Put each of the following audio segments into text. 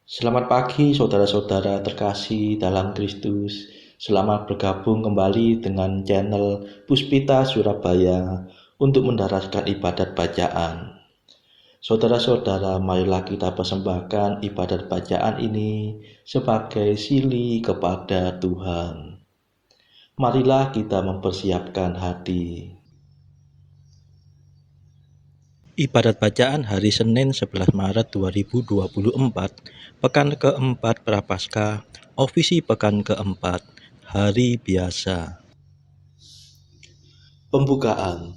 Selamat pagi saudara-saudara terkasih dalam Kristus. Selamat bergabung kembali dengan channel Puspita Surabaya untuk mendaraskan ibadat bacaan. Saudara-saudara, marilah kita persembahkan ibadat bacaan ini sebagai sili kepada Tuhan. Marilah kita mempersiapkan hati. Ibadat bacaan hari Senin 11 Maret 2024, pekan keempat Prapaskah, ofisi pekan keempat, hari biasa. Pembukaan.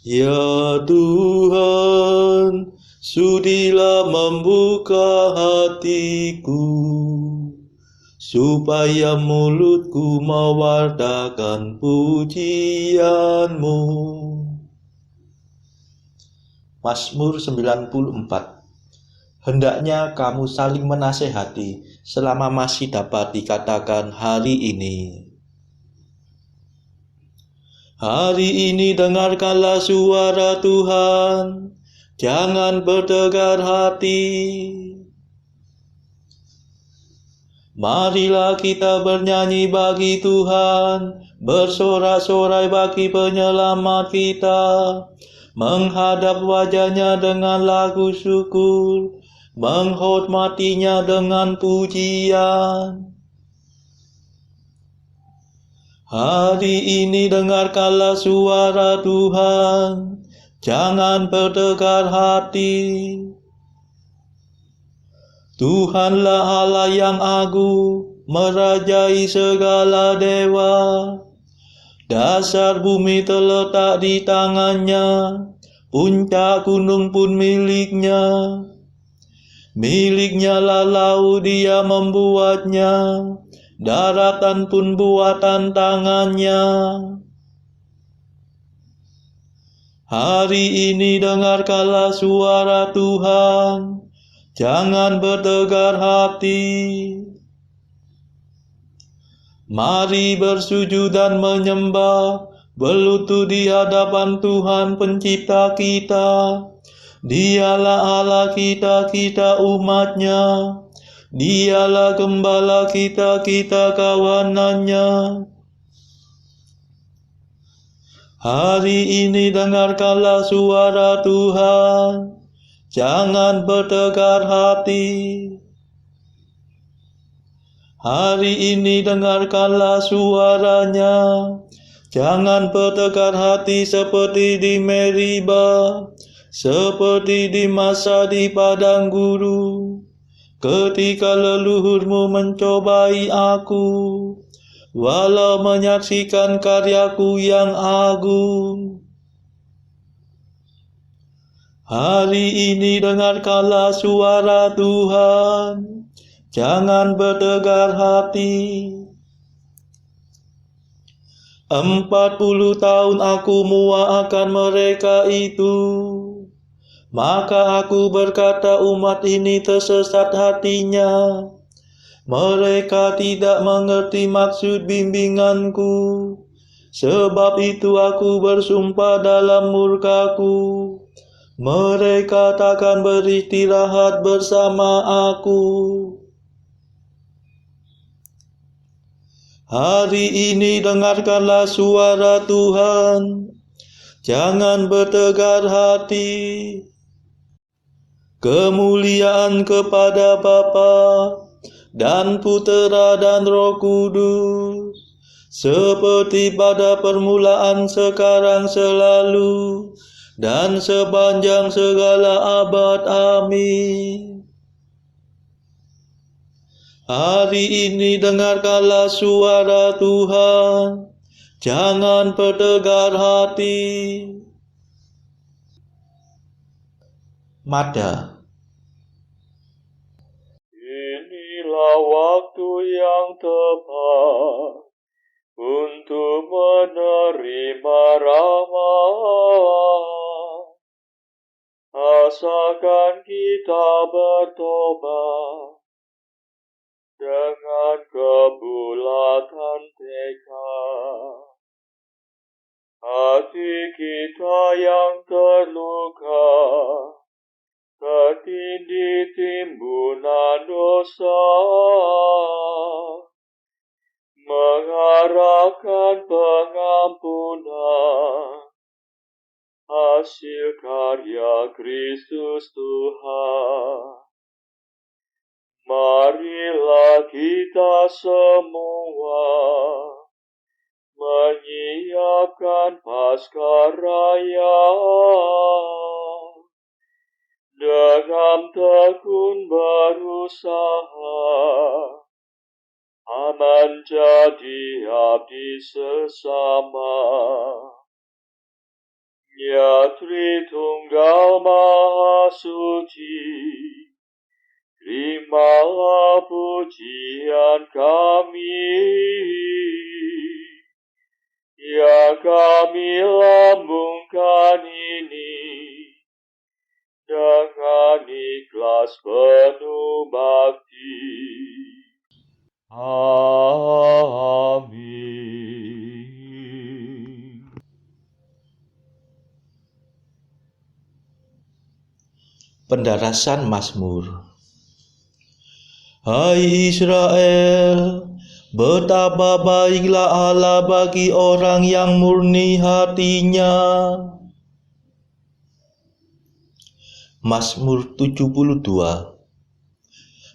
Ya Tuhan, sudilah membuka hatiku, supaya mulutku mewartakan pujian-Mu. Mazmur 94. Hendaknya kamu saling menasehati selama masih dapat dikatakan hari ini. Hari ini dengarkanlah suara Tuhan, jangan bertegar hati. Marilah kita bernyanyi bagi Tuhan, bersorak-sorai bagi penyelamat kita, menghadap wajahnya dengan lagu syukur, menghormatinya dengan pujian. Hari ini dengarkanlah suara Tuhan, jangan bertegar hati. Tuhanlah Allah yang agung, merajai segala dewa. Dasar bumi terletak di tangannya, puncak gunung pun miliknya. Miliknya lah laut, dia membuatnya, daratan pun buatan tangannya. Hari ini dengarkanlah suara Tuhan, jangan bertegar hati. Mari bersujud dan menyembah, berlutut di hadapan Tuhan pencipta kita. Dialah Allah kita, kita umatnya. Dialah gembala kita, kita kawanannya. Hari ini dengarkanlah suara Tuhan, jangan bertegar hati. Hari ini dengarkanlah suaranya, jangan bertegar hati seperti di Meriba, seperti di masa di padang gurun, ketika leluhurmu mencobai aku, walau menyaksikan karyaku yang agung. Hari ini dengarkanlah suara Tuhan, jangan bertegar hati. 40 tahun aku muak akan mereka itu. Maka aku berkata, umat ini tersesat hatinya. Mereka tidak mengerti maksud bimbinganku. Sebab itu aku bersumpah dalam murkaku, mereka takkan beristirahat bersama aku. Hari ini dengarkanlah suara Tuhan, jangan bertegar hati. Kemuliaan kepada Bapa dan Putera dan Roh Kudus, seperti pada permulaan, sekarang, selalu, dan sepanjang segala abad. Amin. Hari ini dengarkanlah suara Tuhan, jangan bertegar hati. Mada. Inilah waktu yang tepat untuk menerima rahmat. Asalkan kita bertobat dengan kebulatan tekad. Hati kita yang terluka, tertindih timbunan dosa, mengharapkan pengampunan hasil karya Kristus Tuhan. Marilah kita semua menyiapkan Paskaraya dengan tekun berusaha menjadi abdi sesama. Ya Tritunggal Maha Suci, terimalah pujian kami, yang kami lambungkan ini dengan ikhlas penuh bakti. Amin. Pendarasan Mazmur. Hai Israel, betapa baiklah Allah bagi orang yang murni hatinya. Mazmur 72.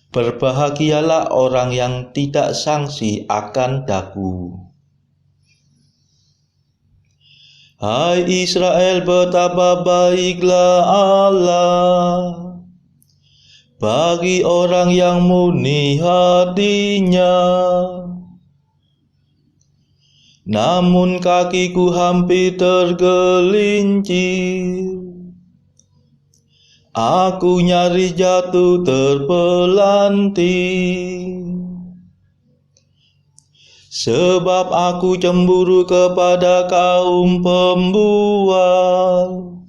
Berbahagialah orang yang tidak sangsi akan daku. Hai Israel, betapa baiklah Allah bagi orang yang murni hatinya. Namun kakiku hampir tergelincir, aku nyaris jatuh terpelanting, sebab aku cemburu kepada kaum pembual,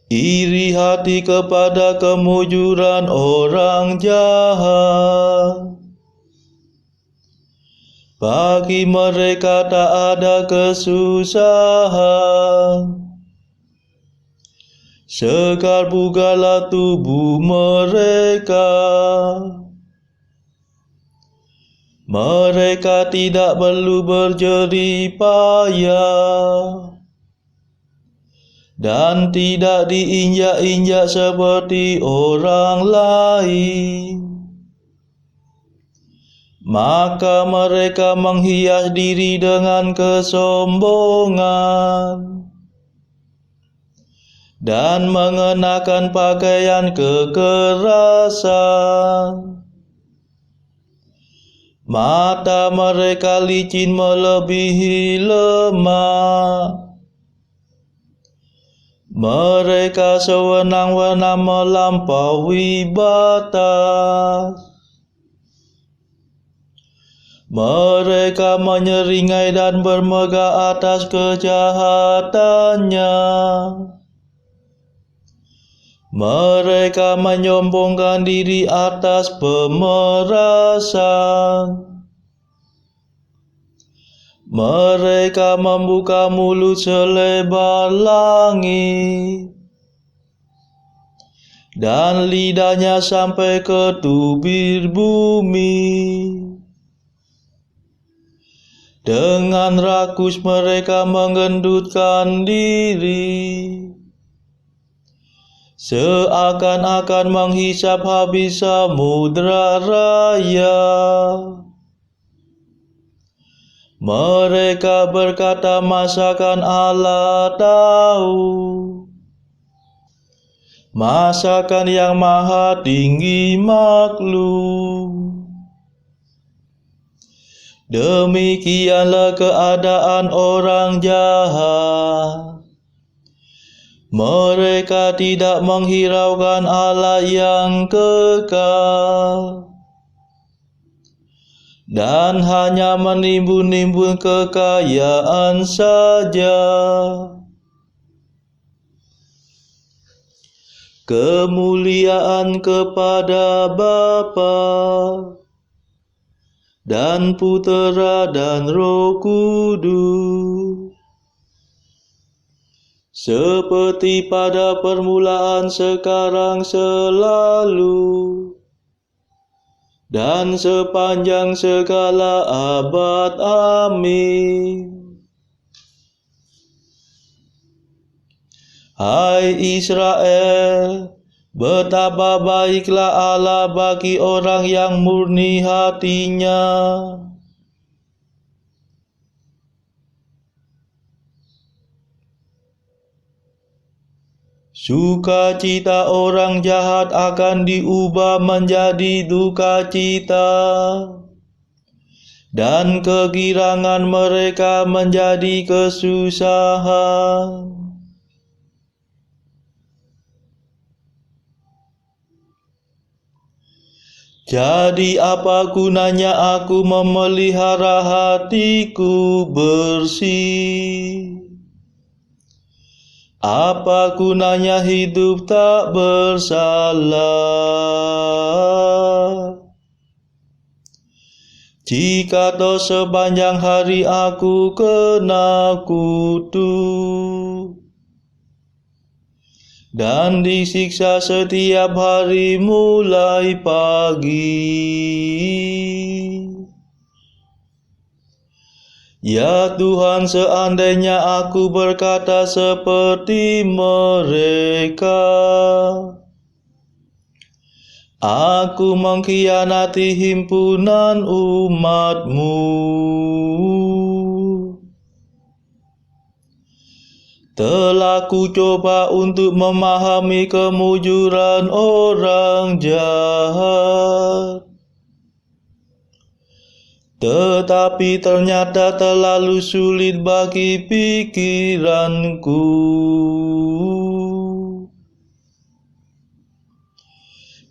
iri hati kepada kemujuran orang jahat. Bagi mereka tak ada kesusahan, segar bugarlah tubuh mereka. Mereka tidak perlu berjerih payah dan tidak diinjak-injak seperti orang lain. Maka mereka menghias diri dengan kesombongan dan mengenakan pakaian kekerasan. Mata mereka licin melebihi lemak. Mereka sewenang-wenang melampaui batas. Mereka menyeringai dan bermegah atas kejahatannya. Mereka menyombongkan diri atas pemerasan. Mereka membuka mulut selebar langit, dan lidahnya sampai ke tubir bumi. Dengan rakus mereka menggendutkan diri, seakan-akan menghisap habis samudra raya. Mereka berkata, masakan Allah tahu? Masakan yang maha tinggi maklum? Demikianlah keadaan orang jahat. Mereka tidak menghiraukan Allah yang kekal, dan hanya menimbun-nimbun kekayaan saja. Kemuliaan kepada Bapa dan Putera dan Roh Kudus, seperti pada permulaan, sekarang, selalu, dan sepanjang segala abad. Amin. Hai Israel, betapa baiklah Allah bagi orang yang murni hatinya. Sukacita orang jahat akan diubah menjadi duka cita, dan kegirangan mereka menjadi kesusahan. Jadi apa gunanya aku memelihara hatiku bersih? Apa gunanya hidup tak bersalah? Jika toh sepanjang hari aku kena kutuk dan disiksa setiap hari mulai pagi. Ya Tuhan, seandainya aku berkata seperti mereka, aku mengkhianati himpunan umat-Mu. Telah ku coba untuk memahami kemujuran orang jahat, tetapi ternyata terlalu sulit bagi pikiranku.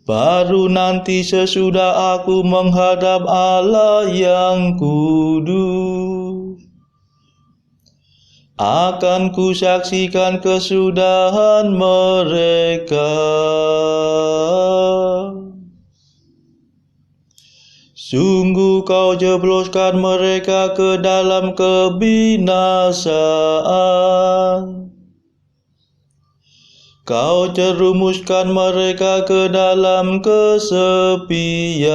Baru nanti sesudah aku menghadap Allah yang kudus, akan kusaksikan kesudahan mereka. Sungguh kau jebloskan mereka ke dalam kebinasaan. Kau jerumuskan mereka ke dalam kesepian.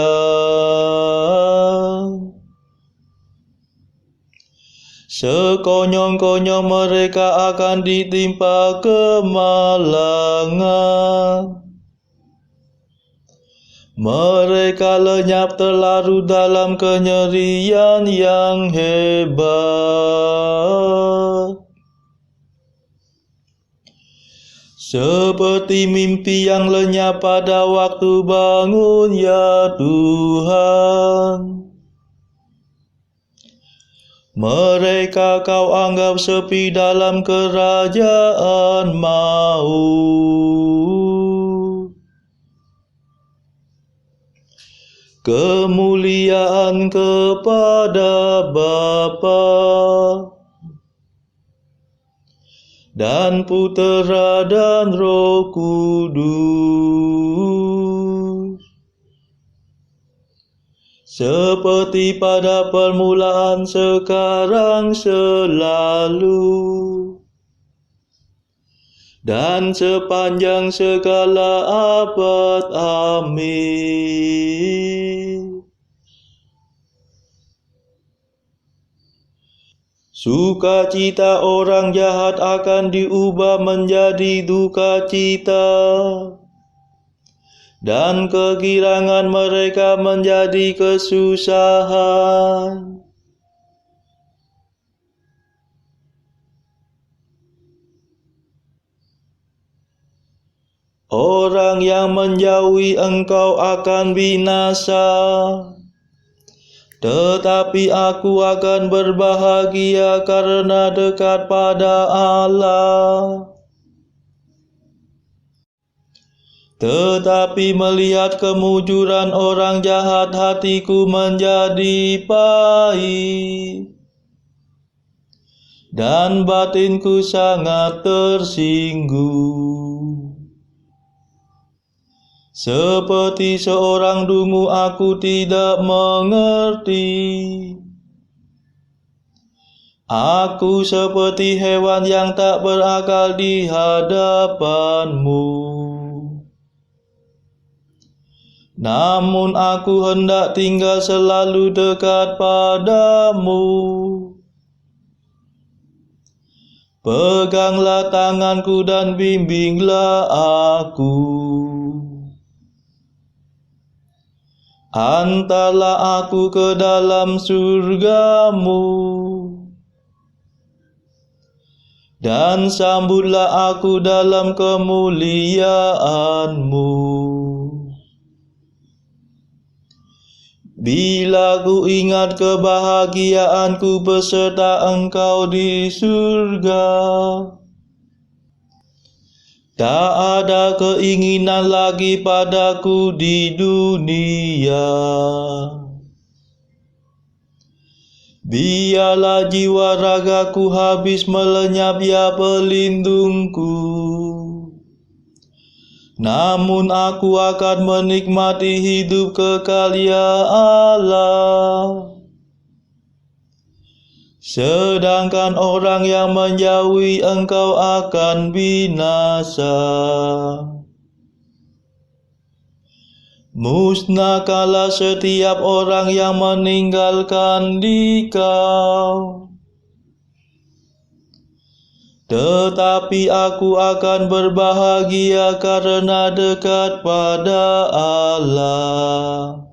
Sekonyong-konyong mereka akan ditimpa kemalangan. Mereka lenyap terlarut dalam kenyerian yang hebat, seperti mimpi yang lenyap pada waktu bangun, ya Tuhan. Mereka kau anggap sepi dalam kerajaan maut. Kemuliaan kepada Bapa dan Putera dan Roh Kudus, seperti pada permulaan, sekarang, selalu, dan sepanjang segala abad. Amin. Sukacita orang jahat akan diubah menjadi duka cita, dan kegirangan mereka menjadi kesusahan. Orang yang menjauhi Engkau akan binasa, tetapi aku akan berbahagia karena dekat pada Allah. Tetapi melihat kemujuran orang jahat, hatiku menjadi pahit, dan batinku sangat tersinggung. Seperti seorang dungu aku tidak mengerti Aku seperti hewan yang tak berakal di hadapan-Mu. Namun aku hendak tinggal selalu dekat padamu. Peganglah tanganku dan bimbinglah aku. Antarlah aku ke dalam surga-Mu, dan sambutlah aku dalam kemuliaan-Mu. Bila ku ingat kebahagiaanku beserta Engkau di surga, tak ada keinginan lagi padaku di dunia. Biarlah jiwa ragaku habis melenyap, ya pelindungku. Namun aku akan menikmati hidup kekal, ya Allah. Sedangkan orang yang menjauhi Engkau akan binasa. Musnahkanlah setiap orang yang meninggalkan Dikau. Tetapi aku akan berbahagia karena dekat pada Allah.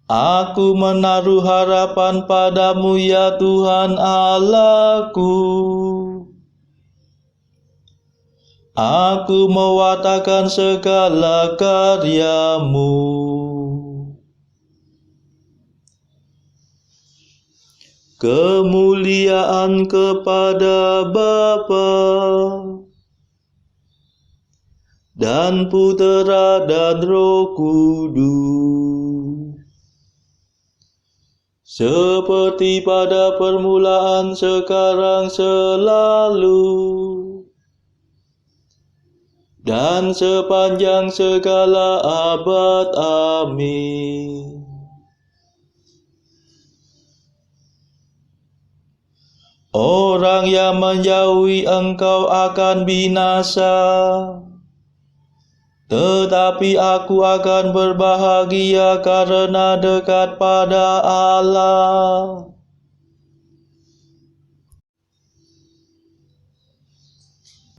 Aku menaruh harapan padamu, ya Tuhan Allahku. Aku mewartakan segala karya-Mu. Kemuliaan kepada Bapa dan Putera dan Roh Kudus, seperti pada permulaan, sekarang, selalu, dan sepanjang segala abad. Amin. Orang yang menjauhi Engkau akan binasa, tetapi aku akan berbahagia karena dekat pada Allah.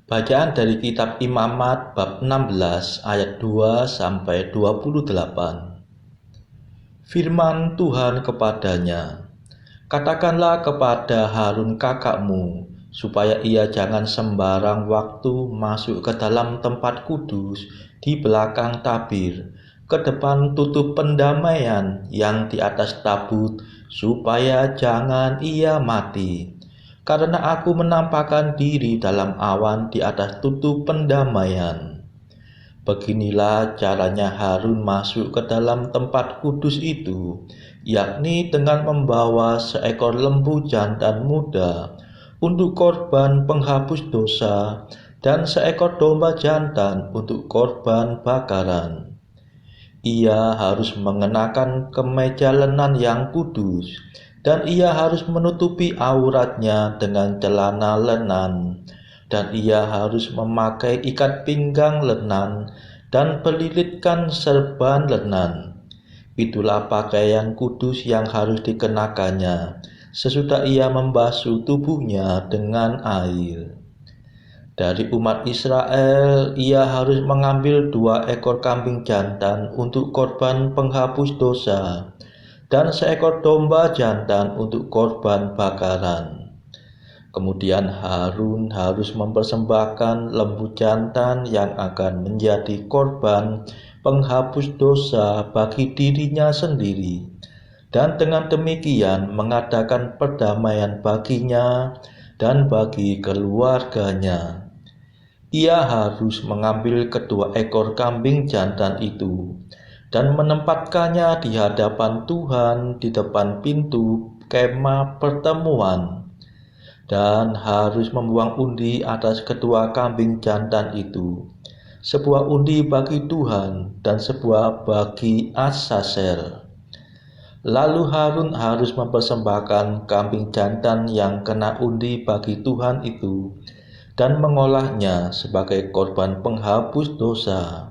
Bacaan dari kitab Imamat bab 16 ayat 2 sampai 28. Firman Tuhan kepadanya, katakanlah kepada Harun kakakmu, supaya ia jangan sembarang waktu masuk ke dalam tempat kudus di belakang tabir, ke depan tutup pendamaian yang di atas tabut, supaya jangan ia mati. Karena aku menampakkan diri dalam awan di atas tutup pendamaian. Beginilah caranya Harun masuk ke dalam tempat kudus itu, yakni dengan membawa seekor lembu jantan muda untuk korban penghapus dosa dan seekor domba jantan untuk korban bakaran. Ia harus mengenakan kemeja lenan yang kudus, dan ia harus menutupi auratnya dengan celana lenan, dan ia harus memakai ikat pinggang lenan dan berlilitkan serban lenan. Itulah pakaian kudus yang harus dikenakannya sesudah ia membasuh tubuhnya dengan air. Dari umat Israel, ia harus mengambil 2 ekor kambing jantan untuk korban penghapus dosa, dan seekor domba jantan untuk korban bakaran. Kemudian Harun harus mempersembahkan lembu jantan yang akan menjadi korban penghapus dosa bagi dirinya sendiri, dan dengan demikian mengadakan perdamaian baginya dan bagi keluarganya. Ia harus mengambil kedua ekor kambing jantan itu dan menempatkannya di hadapan Tuhan di depan pintu kemah pertemuan, dan harus membuang undi atas kedua kambing jantan itu, sebuah undi bagi Tuhan dan sebuah bagi Azazel. Lalu Harun harus mempersembahkan kambing jantan yang kena undi bagi Tuhan itu dan mengolahnya sebagai korban penghapus dosa.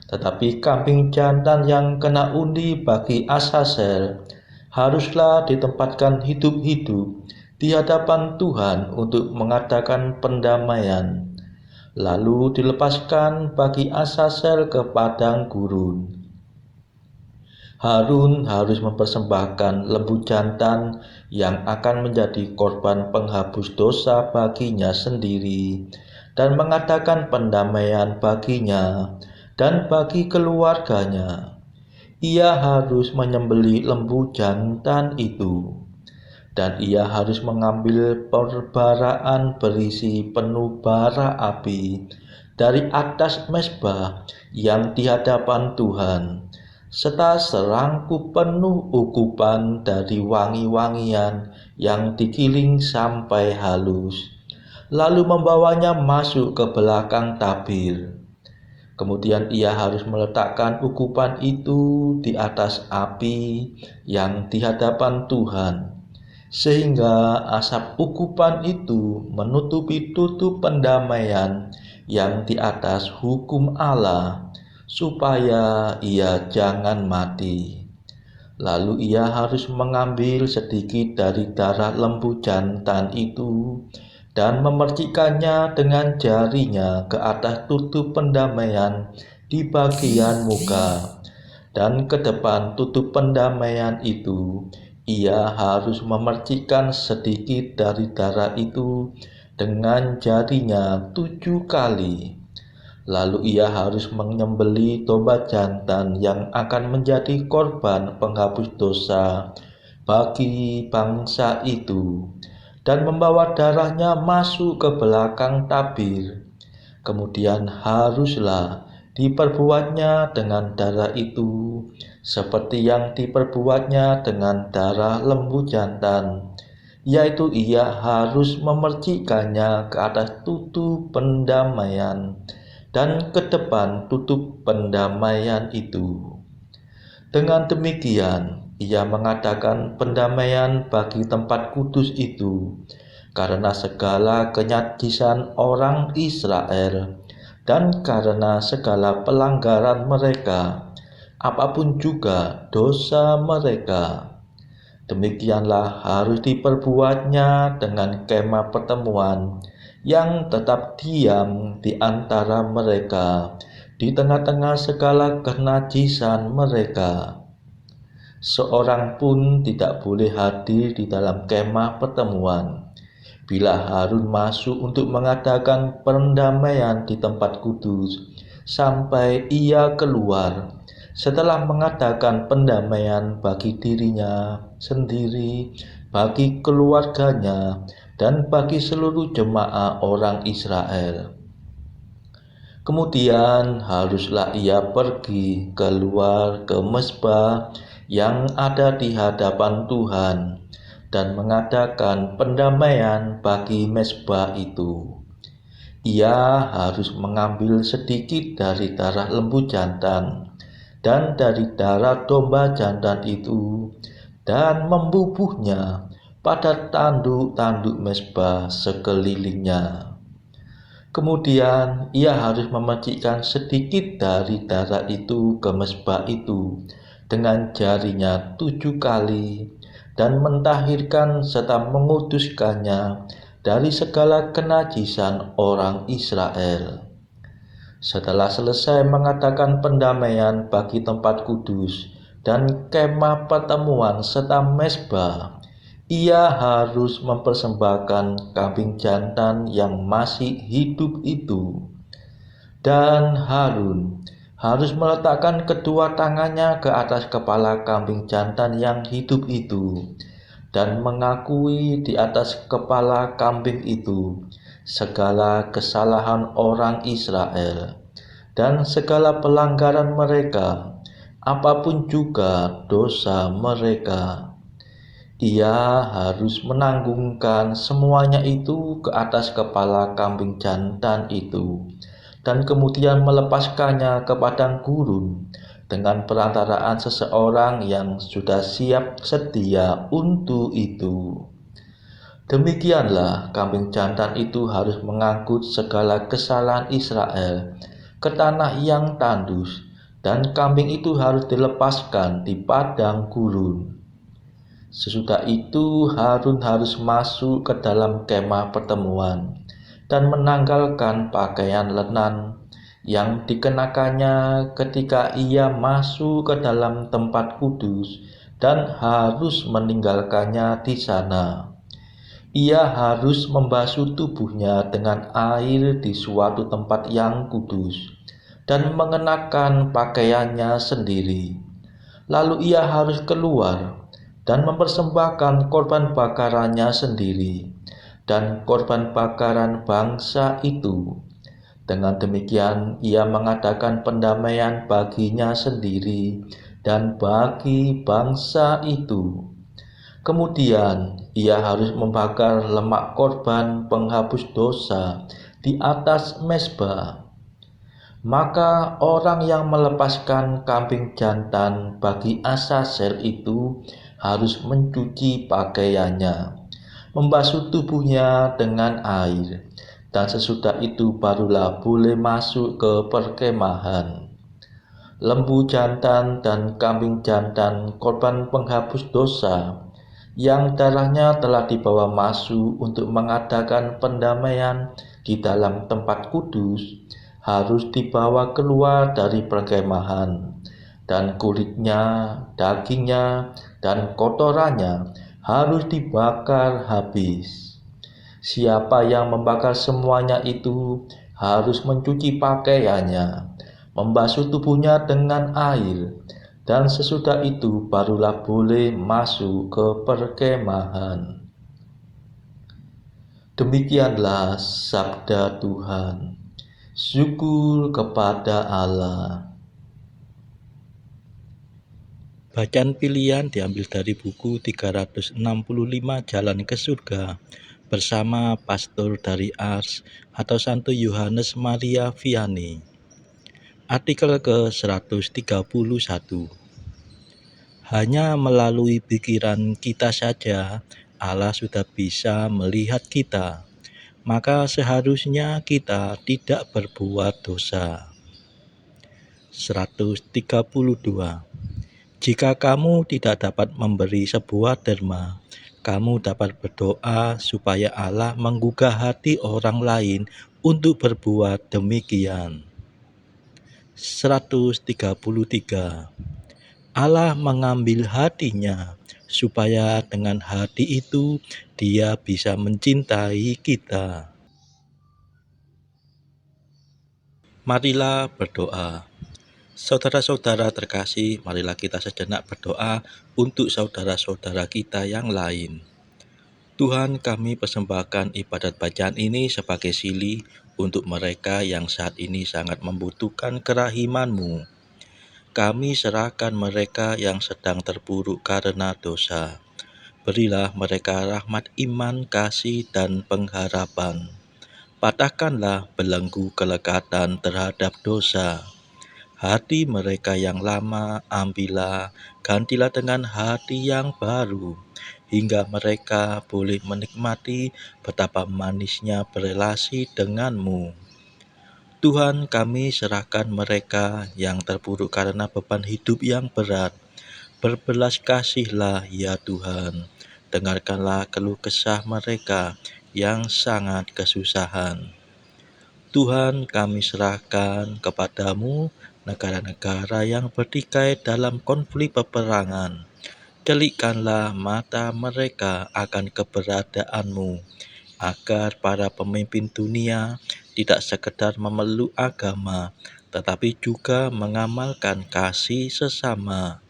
Tetapi kambing jantan yang kena undi bagi Azazel haruslah ditempatkan hidup-hidup di hadapan Tuhan untuk mengadakan pendamaian, lalu dilepaskan bagi Azazel ke padang gurun. Harun harus mempersembahkan lembu jantan yang akan menjadi korban penghapus dosa baginya sendiri dan mengadakan pendamaian baginya dan bagi keluarganya. Ia harus menyembelih lembu jantan itu, dan ia harus mengambil perbaraan berisi penuh bara api dari atas mezbah yang di hadapan Tuhan, serta serangkup penuh ukupan dari wangi-wangian yang digiling sampai halus, lalu membawanya masuk ke belakang tabir. Kemudian ia harus meletakkan ukupan itu di atas api yang di hadapan Tuhan, sehingga asap ukupan itu menutupi tutup pendamaian yang di atas hukum Allah, supaya ia jangan mati. Lalu ia harus mengambil sedikit dari darah lembu jantan itu dan memercikkannya dengan jarinya ke atas tutup pendamaian di bagian muka, dan ke depan tutup pendamaian itu ia harus memercikkan sedikit dari darah itu dengan jarinya 7 kali. Lalu ia harus menyembelih domba jantan yang akan menjadi korban penghapus dosa bagi bangsa itu, dan membawa darahnya masuk ke belakang tabir. Kemudian haruslah diperbuatnya dengan darah itu seperti yang diperbuatnya dengan darah lembu jantan, yaitu ia harus memercikkannya ke atas tutup pendamaian dan ke depan tutup pendamaian itu. Dengan demikian, ia mengadakan pendamaian bagi tempat kudus itu karena segala kenyajisan orang Israel dan karena segala pelanggaran mereka, apapun juga dosa mereka. Demikianlah harus diperbuatnya dengan kemah pertemuan yang tetap diam di antara mereka, di tengah-tengah segala kenajisan mereka. Seorang pun tidak boleh hadir di dalam kemah pertemuan bila Harun masuk untuk mengadakan pendamaian di tempat kudus sampai ia keluar setelah mengadakan pendamaian bagi dirinya sendiri, bagi keluarganya, dan bagi seluruh jemaah orang Israel. Kemudian haruslah ia pergi keluar ke mezbah yang ada di hadapan Tuhan dan mengadakan pendamaian bagi mezbah itu. Ia harus mengambil sedikit dari darah lembu jantan dan dari darah domba jantan itu dan membubuhnya pada tanduk-tanduk mezbah sekelilingnya. Kemudian ia harus memercikkan sedikit dari darah itu ke mezbah itu dengan jarinya 7 kali dan mentahirkan serta menguduskannya dari segala kenajisan orang Israel. Setelah selesai mengadakan pendamaian bagi tempat kudus dan kemah pertemuan serta mezbah, ia harus mempersembahkan kambing jantan yang masih hidup itu. Dan Harun harus meletakkan kedua tangannya ke atas kepala kambing jantan yang hidup itu dan mengakui di atas kepala kambing itu segala kesalahan orang Israel dan segala pelanggaran mereka, apapun juga dosa mereka. Ia harus menanggungkan semuanya itu ke atas kepala kambing jantan itu dan kemudian melepaskannya ke padang gurun dengan perantaraan seseorang yang sudah siap sedia untuk itu. Demikianlah kambing jantan itu harus mengangkut segala kesalahan Israel ke tanah yang tandus, dan kambing itu harus dilepaskan di padang gurun. Sesudah itu Harun harus masuk ke dalam kemah pertemuan dan menanggalkan pakaian lenan yang dikenakannya ketika ia masuk ke dalam tempat kudus dan harus meninggalkannya di sana. Ia harus membasuh tubuhnya dengan air di suatu tempat yang kudus dan mengenakan pakaiannya sendiri. Lalu ia harus keluar dan mempersembahkan korban bakarannya sendiri dan korban bakaran bangsa itu. Dengan demikian ia mengadakan pendamaian baginya sendiri dan bagi bangsa itu. Kemudian ia harus membakar lemak korban penghapus dosa di atas mezbah. Maka orang yang melepaskan kambing jantan bagi Azazel itu harus mencuci pakaiannya, membasuh tubuhnya dengan air, dan sesudah itu barulah boleh masuk ke perkemahan. Lembu jantan dan kambing jantan korban penghapus dosa yang darahnya telah dibawa masuk untuk mengadakan pendamaian di dalam tempat kudus harus dibawa keluar dari perkemahan, dan kulitnya, dagingnya, dan kotorannya harus dibakar habis. Siapa yang membakar semuanya itu harus mencuci pakaiannya, membasuh tubuhnya dengan air, dan sesudah itu barulah boleh masuk ke perkemahan. Demikianlah sabda Tuhan. Syukur kepada Allah. Bacaan pilihan diambil dari buku 365 Jalan ke Surga bersama pastor dari Ars atau Santo Yohanes Maria Vianney. Artikel ke-131. Hanya melalui pikiran kita saja Allah sudah bisa melihat kita, maka seharusnya kita tidak berbuat dosa. 132. Jika kamu tidak dapat memberi sebuah derma, kamu dapat berdoa supaya Allah menggugah hati orang lain untuk berbuat demikian. 133. Allah mengambil hatinya, supaya dengan hati itu Dia bisa mencintai kita. Marilah berdoa. Saudara-saudara terkasih, marilah kita sejenak berdoa untuk saudara-saudara kita yang lain. Tuhan, kami persembahkan ibadat bacaan ini sebagai sili untuk mereka yang saat ini sangat membutuhkan kerahiman-Mu. Kami serahkan mereka yang sedang terpuruk karena dosa. Berilah mereka rahmat iman, kasih, dan pengharapan. Patahkanlah belenggu kelekatan terhadap dosa. Hati mereka yang lama ambillah, gantilah dengan hati yang baru, hingga mereka boleh menikmati betapa manisnya berelasi denganmu. Tuhan, kami serahkan mereka yang terpuruk karena beban hidup yang berat. Berbelas kasihlah ya Tuhan, dengarkanlah keluh kesah mereka yang sangat kesusahan. Tuhan, kami serahkan kepadamu negara-negara yang bertikai dalam konflik peperangan. Celikkanlah mata mereka akan keberadaanmu, agar para pemimpin dunia tidak sekedar memeluk agama, tetapi juga mengamalkan kasih sesama.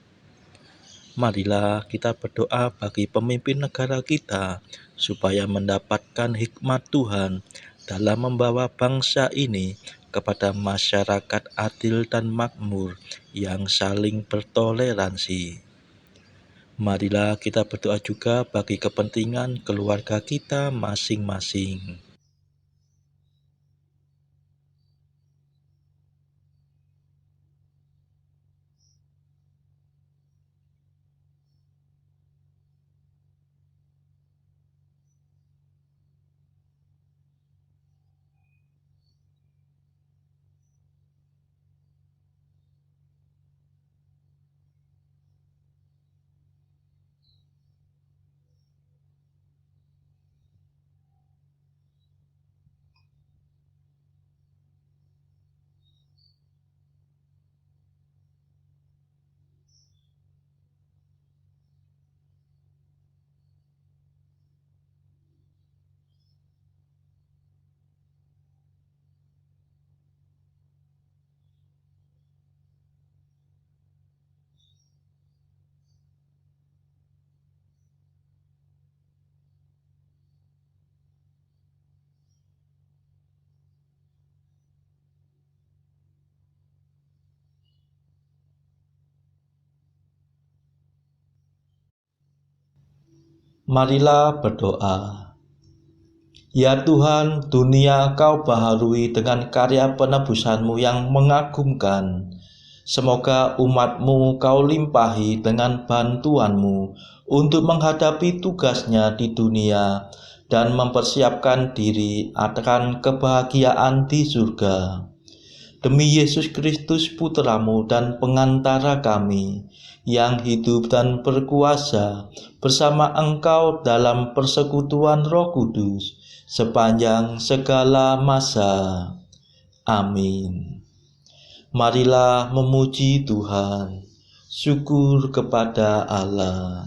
Marilah kita berdoa bagi pemimpin negara kita, supaya mendapatkan hikmat Tuhan dalam membawa bangsa ini kepada masyarakat adil dan makmur yang saling bertoleransi. Marilah kita berdoa juga bagi kepentingan keluarga kita masing-masing. Marilah berdoa. Ya Tuhan, dunia Kau baharui dengan karya penebusan-Mu yang mengagumkan. Semoga umat-Mu Kau limpahi dengan bantuan-Mu untuk menghadapi tugasnya di dunia dan mempersiapkan diri akan kebahagiaan di surga. Demi Yesus Kristus Putra-Mu dan pengantara kami, yang hidup dan berkuasa bersama Engkau dalam persekutuan Roh Kudus sepanjang segala masa. Amin. Marilah memuji Tuhan. Syukur kepada Allah.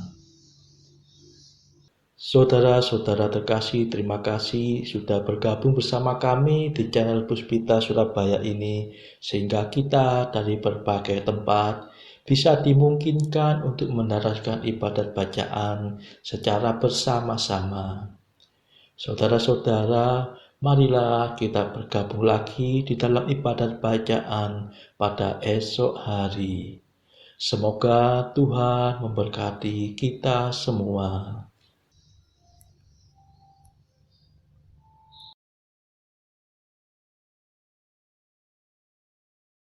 Saudara-saudara terkasih, terima kasih sudah bergabung bersama kami di channel Puspita Surabaya ini, sehingga kita dari berbagai tempat bisa dimungkinkan untuk mendaraskan ibadat bacaan secara bersama-sama. Saudara-saudara, marilah kita bergabung lagi di dalam ibadat bacaan pada esok hari. Semoga Tuhan memberkati kita semua.